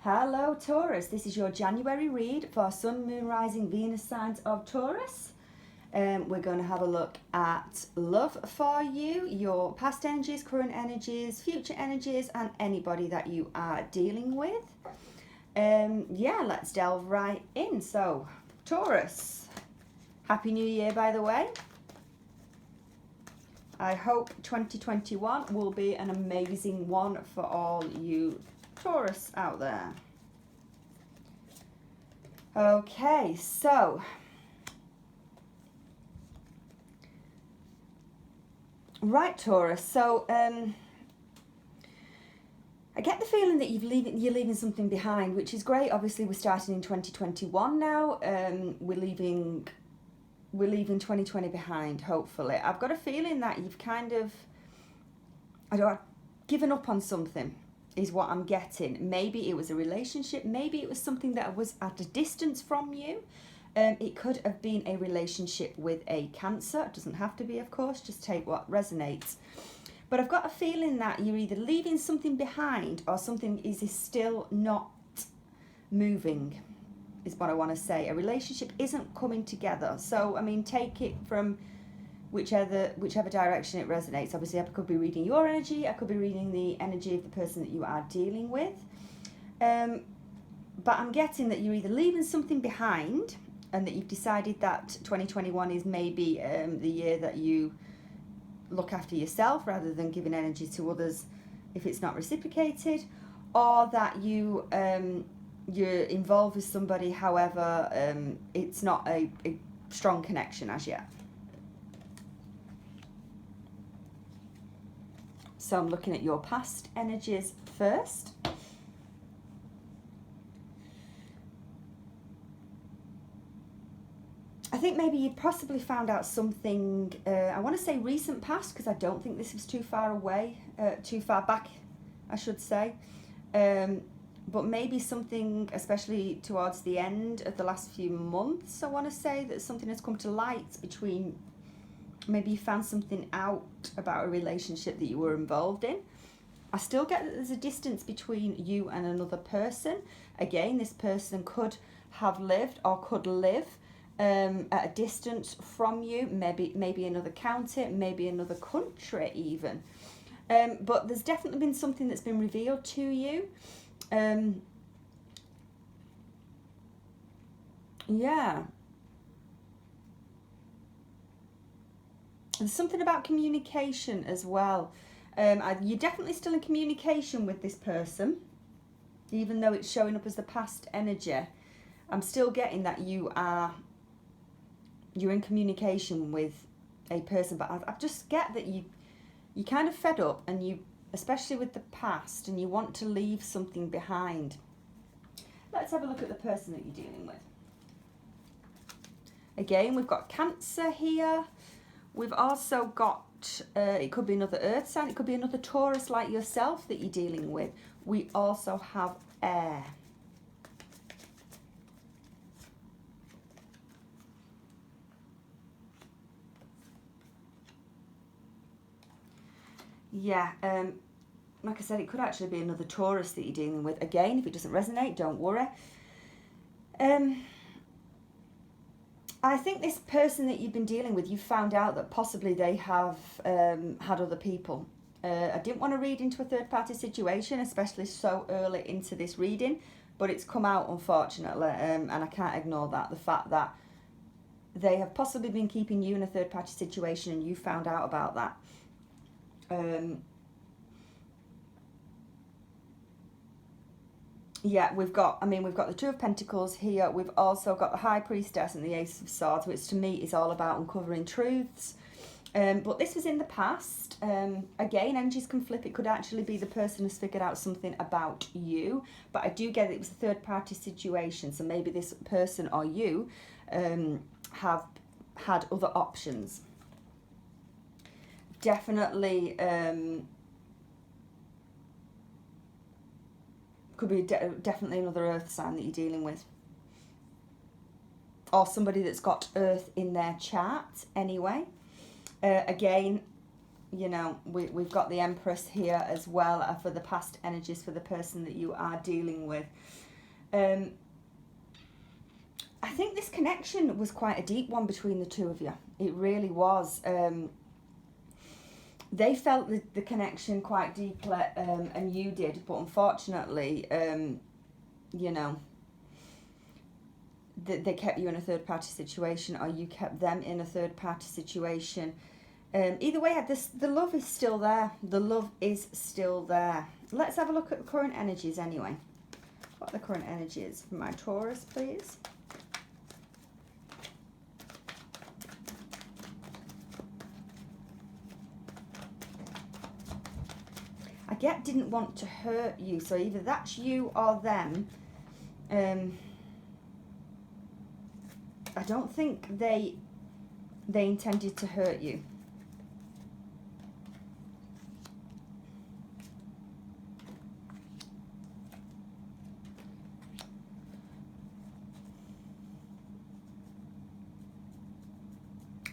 Hello Taurus, this is your January read for Sun, Moon, Rising, Venus signs of Taurus. We're going to have a look at love for you, your past energies, current energies, future energies, and anybody that you are dealing with. Let's delve right in. So, Taurus, Happy New Year, by the way. I hope 2021 will be an amazing one for all you Taurus out there. Okay, so right, Taurus. So I get the feeling that you're leaving something behind, which is great. Obviously, we're starting in 2021 now. We're leaving 2020 behind. Hopefully, I've got a feeling that you've kind of given up on something. Is what I'm getting. Maybe it was a relationship, maybe it was something that was at a distance from you. It could have been a relationship with a Cancer. It doesn't have to be, of course, just take what resonates. But I've got a feeling that you're either leaving something behind or something is still not moving, is what I want to say. A relationship isn't coming together. So, I mean, take it from whichever direction it resonates. Obviously, I could be reading your energy, I could be reading the energy of the person that you are dealing with. But I'm getting that you're either leaving something behind and that you've decided that 2021 is maybe the year that you look after yourself rather than giving energy to others if it's not reciprocated, or that you're involved with somebody, however, it's not a strong connection as yet. So I'm looking at your past energies first. I think maybe you possibly found out something, I want to say recent past, because I don't think this was too far away, too far back, I should say. But maybe something, especially towards the end of the last few months, I want to say that something has come to light between. Maybe you found something out about a relationship that you were involved in. I still get that there's a distance between you and another person. Again, this person could have lived or could live at a distance from you, maybe another county, maybe another country even. But there's definitely been something that's been revealed to you. There's something about communication as well. You're definitely still in communication with this person, even though it's showing up as the past energy. I'm still getting that you're in communication with a person, but I just get that you kind of fed up, and you, especially with the past, and you want to leave something behind. Let's have a look at the person that you're dealing with. Again, we've got Cancer here. We've also got, it could be another earth sign, it could be another Taurus like yourself that you're dealing with. We also have air. Like I said, it could actually be another Taurus that you're dealing with. Again, if it doesn't resonate, don't worry. I think this person that you've been dealing with, you found out that possibly they have had other people. I didn't want to read into a third-party situation, especially so early into this reading, but it's come out, unfortunately, and I can't ignore that. The fact that they have possibly been keeping you in a third-party situation and you found out about that. We've got the Two of Pentacles here. We've also got the High Priestess and the Ace of Swords, which to me is all about uncovering truths. But this was in the past. Again, energies can flip. It could actually be the person has figured out something about you. But I do get it was a third-party situation. So maybe this person or you have had other options. Definitely... could be definitely another earth sign that you're dealing with, or somebody that's got earth in their chart anyway. Again, you know, we've got the Empress here as well for the past energies for the person that you are dealing with. I think this connection was quite a deep one between the two of you. It really was. They felt the connection quite deeply, and you did, but unfortunately, you know, they kept you in a third party situation, or you kept them in a third party situation. Either way, the love is still there. The love is still there. Let's have a look at the current energies anyway. What are the current energies for my Taurus, please? I get didn't want to hurt you, so either that's you or them. I don't think they intended to hurt you.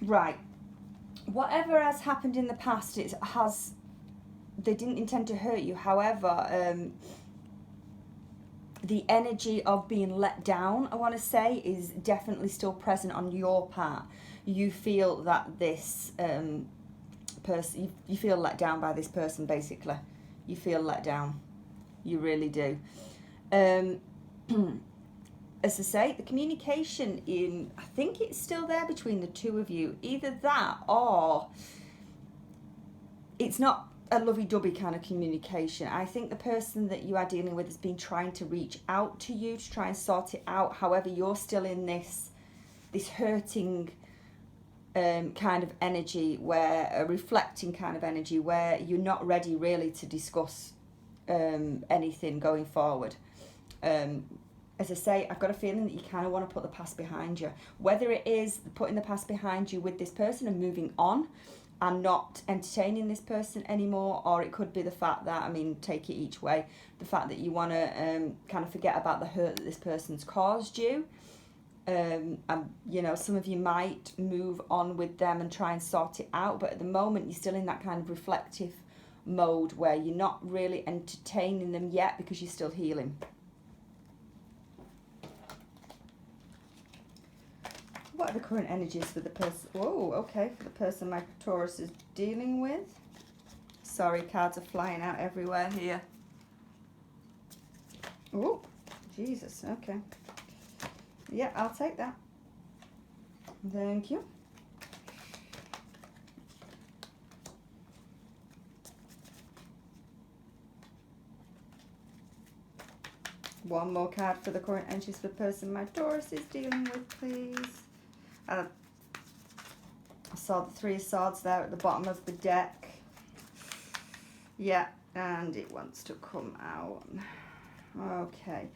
Right. Whatever has happened in the past, they didn't intend to hurt you. However, the energy of being let down, I want to say, is definitely still present on your part. You feel that this person, you feel let down by this person, basically. You feel let down. You really do. As I say, the communication I think it's still there between the two of you. Either that or it's not a lovey-dovey kind of communication. I think the person that you are dealing with has been trying to reach out to you to try and sort it out. However, you're still in this hurting kind of energy, where a reflecting kind of energy, where you're not ready really to discuss anything going forward. As I say, I've got a feeling that you kind of want to put the past behind you. Whether it is putting the past behind you with this person and moving on and not entertaining this person anymore, or it could be the fact that, I mean, take it each way, the fact that you want to kind of forget about the hurt that this person's caused you. And, you know, some of you might move on with them and try and sort it out, but at the moment you're still in that kind of reflective mode where you're not really entertaining them yet because you're still healing. What are the current energies for the person? Whoa, okay, for the person my Taurus is dealing with. Sorry, cards are flying out everywhere here. Oh, Jesus, okay. Yeah, I'll take that. Thank you. One more card for the current energies for the person my Taurus is dealing with, please. I saw the Three of Swords there at the bottom of the deck. Yeah, and it wants to come out. Okay.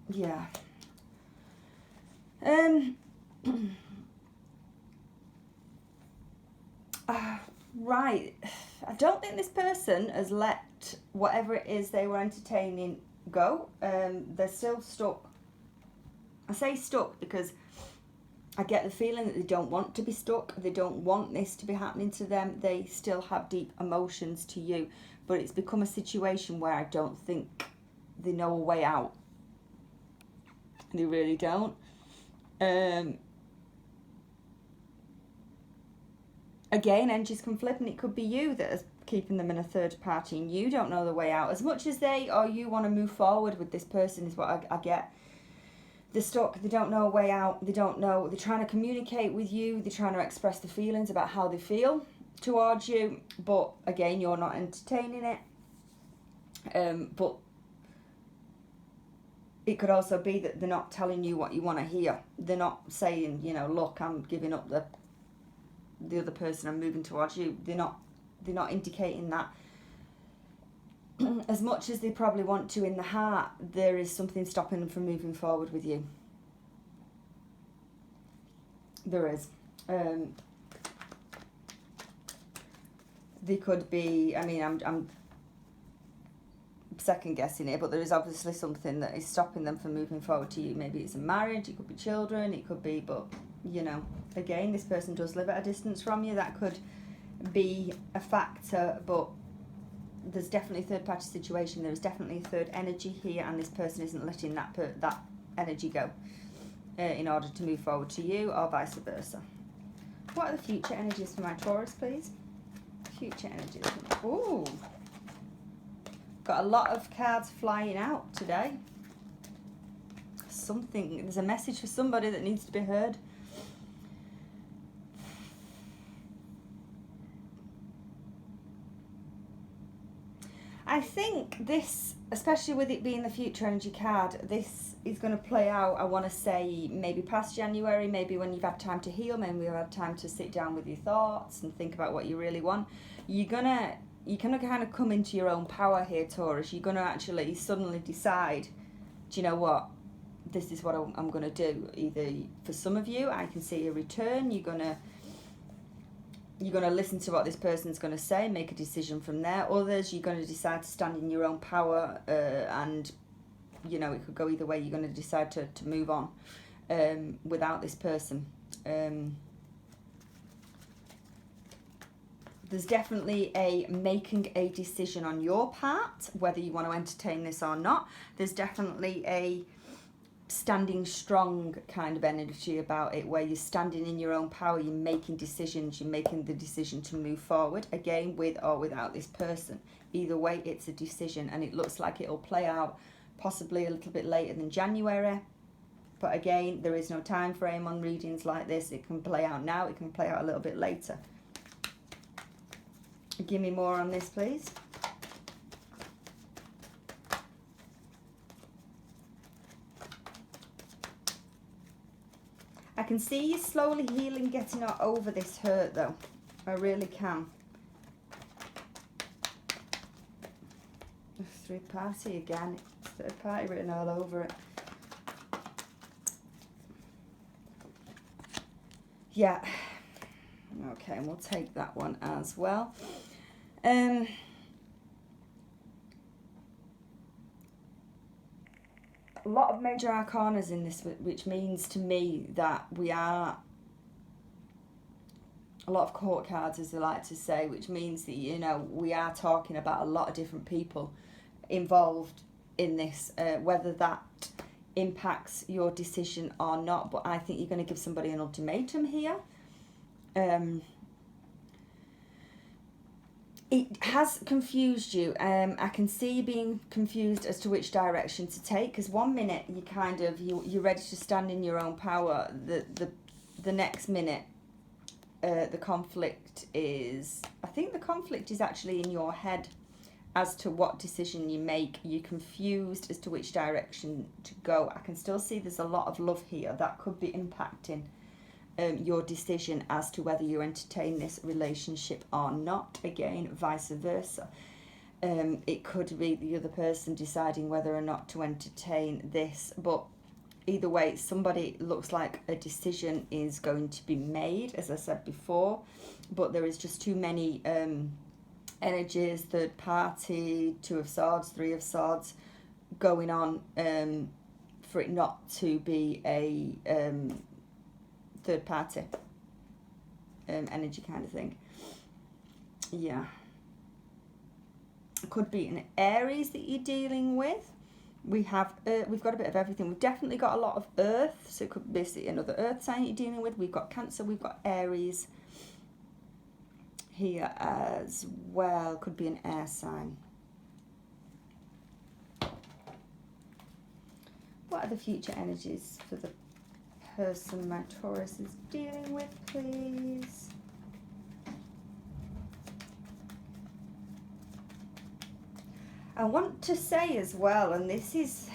Yeah. Right. I don't think this person has let whatever it is they were entertaining go. They're still stuck. I say stuck because I get the feeling that they don't want to be stuck. They don't want this to be happening to them. They still have deep emotions to you. But it's become a situation where I don't think they know a way out. They really don't. Again, energies can flip, and it could be you that is keeping them in a third party and you don't know the way out. As much as they or you want to move forward with this person is what I get. They're stuck, they don't know a way out, they don't know, they're trying to communicate with you, they're trying to express the feelings about how they feel towards you, but again, you're not entertaining it. But it could also be that they're not telling you what you want to hear. They're not saying, you know, look, I'm giving up the other person, I'm moving towards you. They're not indicating that. As much as they probably want to in the heart, there is something stopping them from moving forward with you. There is. They could be, I mean, second guessing it, but there is obviously something that is stopping them from moving forward to you. Maybe it's a marriage, it could be children, it could be, but you know, again, this person does live at a distance from you. That could be a factor, but there's definitely a third party situation. There is definitely a third energy here, and this person isn't letting that energy go in order to move forward to you, or vice versa. What are the future energies for my Taurus, please? Future energies. Ooh. Got a lot of cards flying out today. There's a message for somebody that needs to be heard. I think this, especially with it being the future energy card, this is going to play out, I want to say, maybe past January, maybe when you've had time to heal, maybe you've had time to sit down with your thoughts and think about what you really want. You're going to kind of come into your own power here, Taurus. You're going to actually suddenly decide, do you know what, this is what I'm going to do. Either for some of you, I can see a return. You're going to listen to what this person's going to say, make a decision from there. Others, you're going to decide to stand in your own power, and you know, it could go either way. You're going to decide to move on without this person. There's definitely a making a decision on your part, whether you want to entertain this or not. There's definitely a standing strong kind of energy about it, where you're standing in your own power, you're making decisions, you're making the decision to move forward, again, with or without this person. Either way, it's a decision, and it looks like it'll play out possibly a little bit later than January. But again, there is no time frame on readings like this. It can play out now, it can play out a little bit later. Give me more on this, please. I can see you slowly healing, getting over this hurt, though. I really can. Third party again. It's third party written all over it. Yeah. Okay, and we'll take that one as well. A lot of major arcanas in this, which means to me that we are a lot of court cards, as they like to say, which means that, you know, we are talking about a lot of different people involved in this, whether that impacts your decision or not. But I think you're going to give somebody an ultimatum here. It has confused you. I can see you being confused as to which direction to take, because one minute you're ready to stand in your own power. The next minute, the conflict is, I think the conflict is actually in your head as to what decision you make. You're confused as to which direction to go. I can still see there's a lot of love here that could be impacting your decision as to whether you entertain this relationship or not. Again, vice versa. It could be the other person deciding whether or not to entertain this, but either way, somebody looks like a decision is going to be made, as I said before, but there is just too many energies, third party, Two of Swords, Three of Swords going on for it not to be a third party energy kind of thing. Yeah. It could be an Aries that you're dealing with. We've got a bit of everything. We've definitely got a lot of Earth, so it could be another Earth sign you're dealing with. We've got Cancer, we've got Aries here as well. Could be an air sign. What are the future energies for the person my Taurus is dealing with, please? I want to say as well, and this is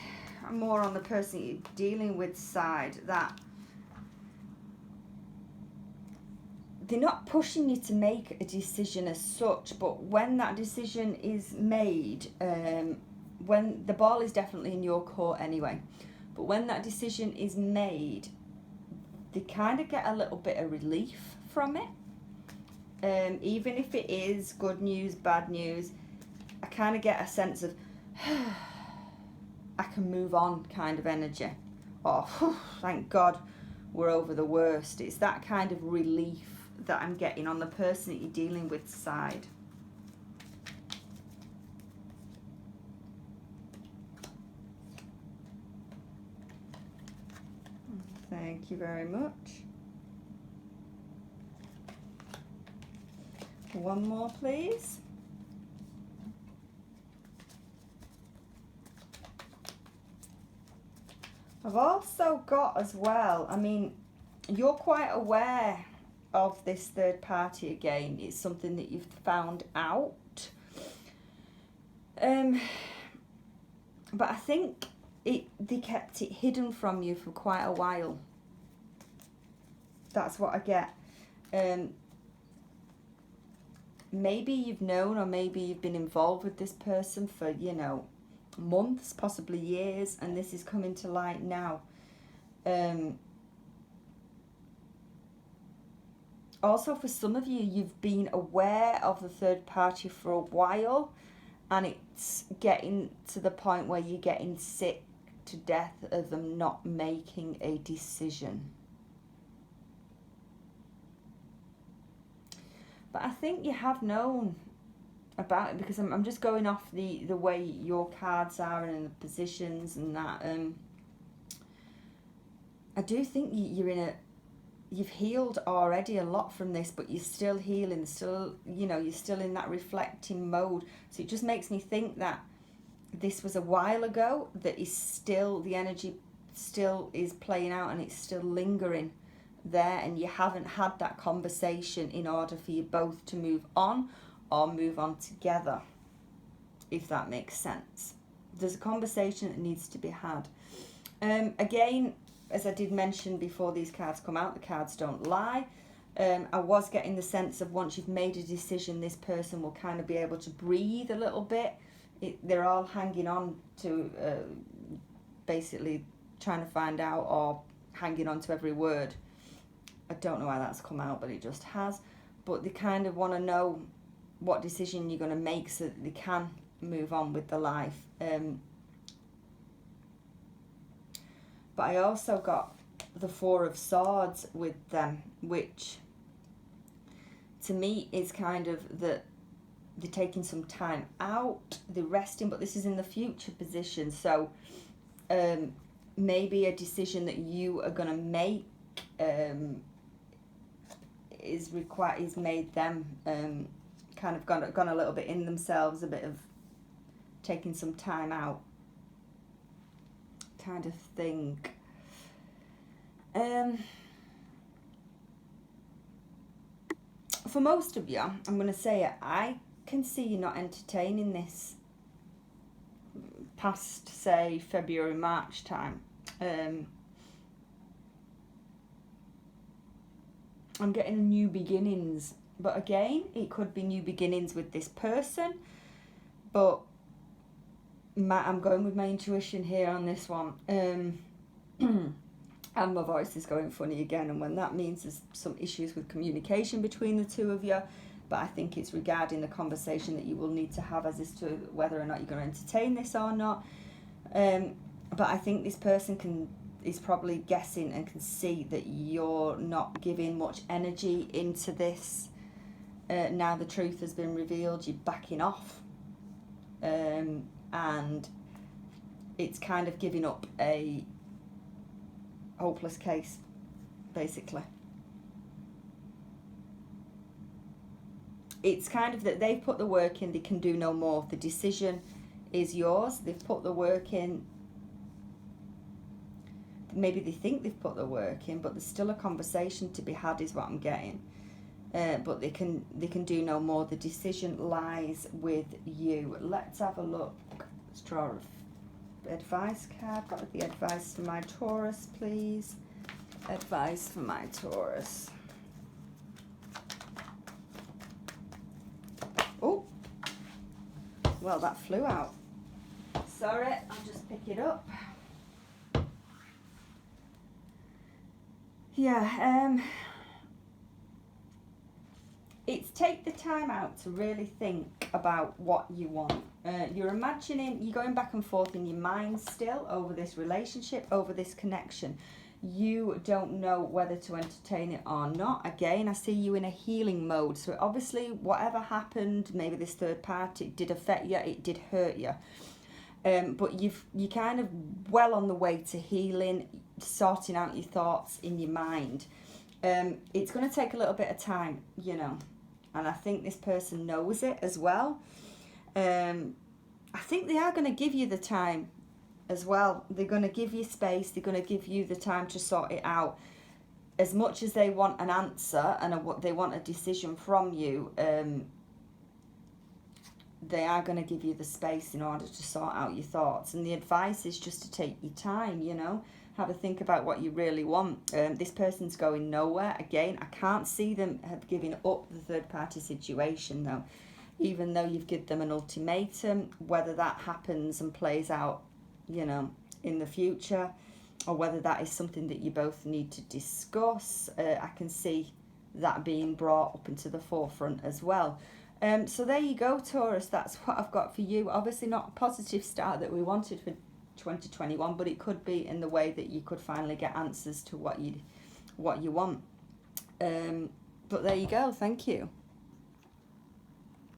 more on the person you're dealing with side, that they're not pushing you to make a decision as such, but when that decision is made, when the ball is definitely in your court anyway, but when that decision is made, they kind of get a little bit of relief from it. Even if it is good news, bad news, I kind of get a sense of, I can move on kind of energy. Oh, thank God we're over the worst. It's that kind of relief that I'm getting on the person that you're dealing with side. Thank you very much. One more, please. I've also got as well, I mean, you're quite aware of this third party again. It's something that you've found out. But I think they kept it hidden from you for quite a while. That's what I get. Maybe you've known, or maybe you've been involved with this person for, you know, months, possibly years, and this is coming to light now. Also, for some of you, you've been aware of the third party for a while, and it's getting to the point where you're getting sick to death of them not making a decision. But I think you have known about it, because I'm just going off the way your cards are and the positions and that. I do think you've healed already a lot from this, but you're still healing, still, you know, you're still in that reflecting mode. So it just makes me think that this was a while ago, that is still, the energy still is playing out and it's still lingering there, and you haven't had that conversation in order for you both to move on or move on together, if that makes sense. There's a conversation that needs to be had. Again, as I did mention before these cards come out, the cards don't lie. I was getting the sense of once you've made a decision, this person will kind of be able to breathe a little bit. They're all hanging on to, basically trying to find out, or hanging on to every word. I don't know why that's come out, but it just has. But they kind of want to know what decision you're going to make so that they can move on with their life. But I also got the Four of Swords with them, which to me is kind of that they're taking some time out, they're resting, but this is in the future position. So maybe a decision that you are going to make is made them kind of gone a little bit in themselves, a bit of taking some time out kind of thing. For most of you, I'm going to say it, I can see you not entertaining this past, say, February, March time. I'm getting new beginnings, but again, it could be new beginnings with this person, but I'm going with my intuition here on this one. And my voice is going funny again, and when that means there's some issues with communication between the two of you, but I think it's regarding the conversation that you will need to have as to whether or not you're going to entertain this or not. But I think this person is probably guessing and can see that you're not giving much energy into this. Now the truth has been revealed, you're backing off. And it's kind of giving up a hopeless case, basically. It's kind of that they've put the work in, they can do no more. The decision is yours, they've put the work in. Maybe they think they've put the work in, but there's still a conversation to be had, is what I'm getting. But they can do no more. The decision lies with you. Let's have a look. Let's draw an advice card. Got the advice for my Taurus, please. Advice for my Taurus. Oh, well, that flew out. Sorry, I'll just pick it up. Yeah, it's take the time out to really think about what you want. You're imagining, you're going back and forth in your mind still over this relationship, over this connection. You don't know whether to entertain it or not. Again, I see you in a healing mode. So obviously, whatever happened, maybe this third party, it did affect you, it did hurt you. But you're kind of well on the way to healing, sorting out your thoughts in your mind. It's going to take a little bit of time, you know. And I think this person knows it as well. I think they are going to give you the time as well. They're going to give you space. They're going to give you the time to sort it out. As much as they want an answer and they want a decision from you, they are going to give you the space in order to sort out your thoughts. And the advice is just to take your time, you know. Have a think about what you really want. This person's going nowhere. Again, I can't see them have given up the third party situation though. Even though you've given them an ultimatum, whether that happens and plays out, you know, in the future, or whether that is something that you both need to discuss, I can see that being brought up into the forefront as well. So there you go, Taurus. That's what I've got for you. Obviously not a positive start that we wanted for 2021, but it could be in the way that you could finally get answers to what you want. But there you go. Thank you.